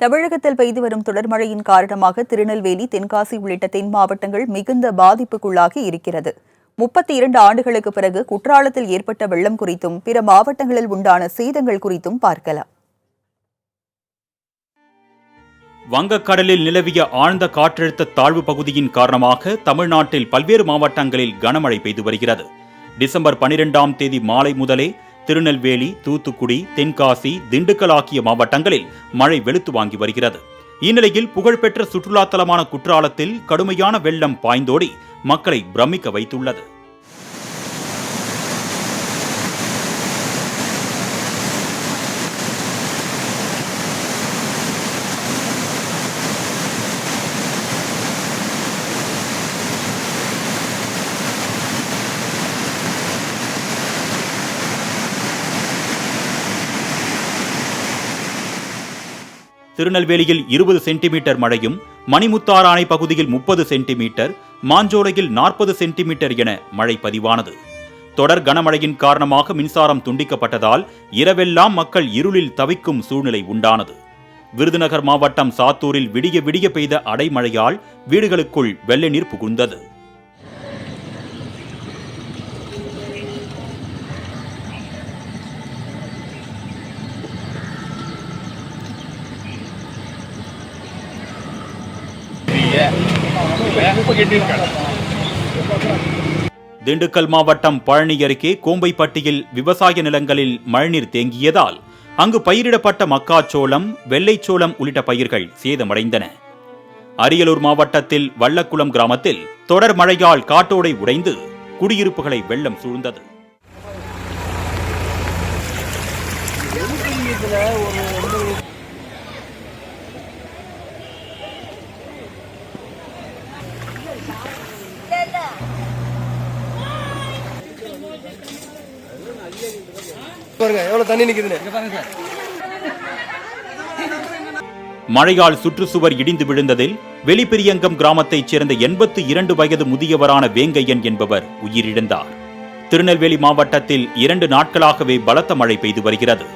தமிழகத்தில் பெய்து வரும் தொடர் மழையின் காரணமாக திருநெல்வேலி, தென்காசி உள்ளிட்ட தென் மாவட்டங்கள் மிகுந்த பாதிப்புக்குள்ளாகி இருக்கிறது. 32 ஆண்டுகளுக்கு பிறகு குற்றாலத்தில் ஏற்பட்ட வெள்ளம் குறித்தும் பிற மாவட்டங்களில் உண்டான சேதங்கள் குறித்தும் பார்க்கலாம். வங்கக்கடலில் நிலவிய ஆழ்ந்த காற்றழுத்த தாழ்வு பகுதியின் காரணமாக தமிழ்நாட்டில் பல்வேறு மாவட்டங்களில் கனமழை பெய்து வருகிறது. டிசம்பர் 12ஆம் தேதி மாலை முதலே திருநெல்வேலி, தூத்துக்குடி, தென்காசி, திண்டுக்கல் ஆகிய மாவட்டங்களில் மழை வெளுத்து வாங்கி வருகிறது. இந்நிலையில் புகழ்பெற்ற சுற்றுலா தலமான குற்றாலத்தில் கடுமையான வெள்ளம் பாய்ந்தோடி மக்களை பிரமிக்க வைத்துள்ளது. திருநெல்வேலியில் 20 சென்டிமீட்டர் மழையும், மணிமுத்தாறு அணை பகுதியில் 30 சென்டிமீட்டர், மாஞ்சோலையில் 40 சென்டிமீட்டர் என மழை பதிவானது. தொடர் கனமழையின் காரணமாக மின்சாரம் துண்டிக்கப்பட்டதால் இரவெல்லாம் மக்கள் இருளில் தவிக்கும் சூழ்நிலை உண்டானது. விருதுநகர் மாவட்டம் சாத்தூரில் விடிய விடிய பெய்த அடைமழையால் வீடுகளுக்குள் வெள்ள நீர் புகுந்தது. திண்டுக்கல் மாவட்டம் பழனி அருகே கோம்பைப்பட்டியில் விவசாய நிலங்களில் மழைநீர் தேங்கியதால் அங்கு பயிரிடப்பட்ட மக்காச்சோளம், வெள்ளைச்சோளம் உள்ளிட்ட பயிர்கள் சேதமடைந்தன. அரியலூர் மாவட்டத்தில் வள்ளக்குளம் கிராமத்தில் தொடர் மழையால் காட்டோடை உடைந்து குடியிருப்புகளை வெள்ளம் சூழ்ந்தது. மழையால் சுற்றுச்சுவர் இடிந்து விழுந்ததில் வெளிப்பிரியங்கம் கிராமத்தைச் சேர்ந்த 82 வயது முதியவரான வேங்கையன் என்பவர் உயிரிழந்தார். திருநெல்வேலி மாவட்டத்தில் 2 நாட்களாகவே பலத்த மழை பெய்து வருகிறது.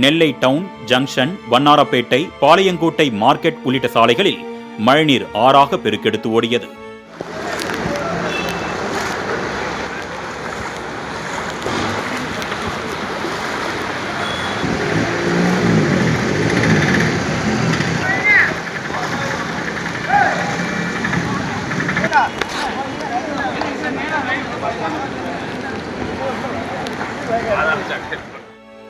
Nellai town, junction, Vannarapettai, Palayamkottai market உள்ளிட்ட சாலைகளில் மழைநீர் ஆறாக பெருக்கெடுத்து ஓடியது.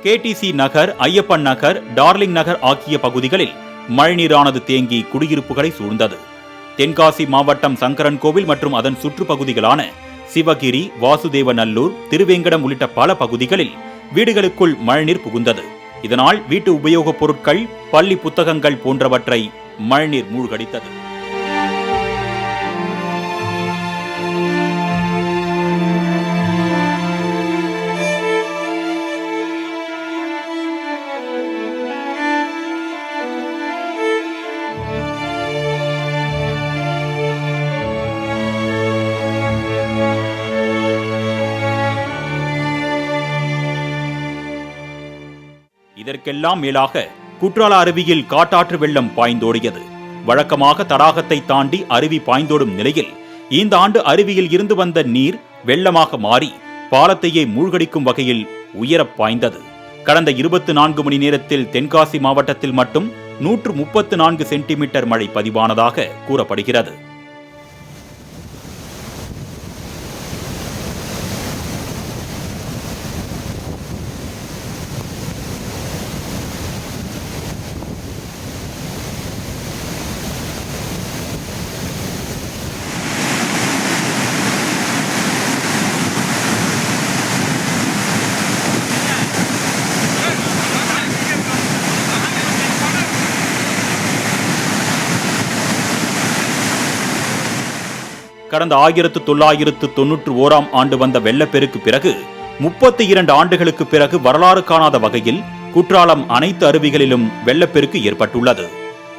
கேடிசி நகர், ஐயப்பன் நகர், டார்லிங் நகர் ஆகிய பகுதிகளில் மழைநீரானது தேங்கி குடியிருப்புகளை சூழ்ந்தது. தென்காசி மாவட்டம் சங்கரன்கோவில் மற்றும் அதன் சுற்றுப்பகுதிகளான சிவகிரி, வாசுதேவநல்லூர், திருவேங்கடம் உள்ளிட்ட பல பகுதிகளில் வீடுகளுக்குள் மழைநீர் புகுந்தது. இதனால் வீட்டு உபயோகப் பொருட்கள், பள்ளி புத்தகங்கள் போன்றவற்றை மழைநீர் மூழ்கடித்தது. இதற்கெல்லாம் மேலாக குற்றால அருவியில் காட்டாற்று வெள்ளம் பாய்ந்தோடியது. வழக்கமாக தடாகத்தை தாண்டி அருவி பாய்ந்தோடும் நிலையில் இந்த ஆண்டு அருவியில் இருந்து வந்த நீர் வெள்ளமாக மாறி பாலத்தையே மூழ்கடிக்கும் வகையில் உயரப் பாய்ந்தது. கடந்த 24 மணி நேரத்தில் தென்காசி மாவட்டத்தில் மட்டும் 134 சென்டிமீட்டர் மழை பதிவானதாக கூறப்படுகிறது. கடந்த 1991ஆம் ஆண்டு வந்த வெள்ளப்பெருக்கு பிறகு 32 ஆண்டுகளுக்கு பிறகு வரலாறு காணாத வகையில் குற்றாலம் அனைத்து அருவிகளிலும் வெள்ளப்பெருக்கு ஏற்பட்டுள்ளது.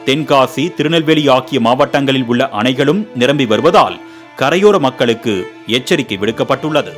தென்காசி, திருநெல்வேலி ஆகிய மாவட்டங்களில் உள்ள அணைகளும் நிரம்பி வருவதால் கரையோர மக்களுக்கு எச்சரிக்கை விடுக்கப்பட்டுள்ளது.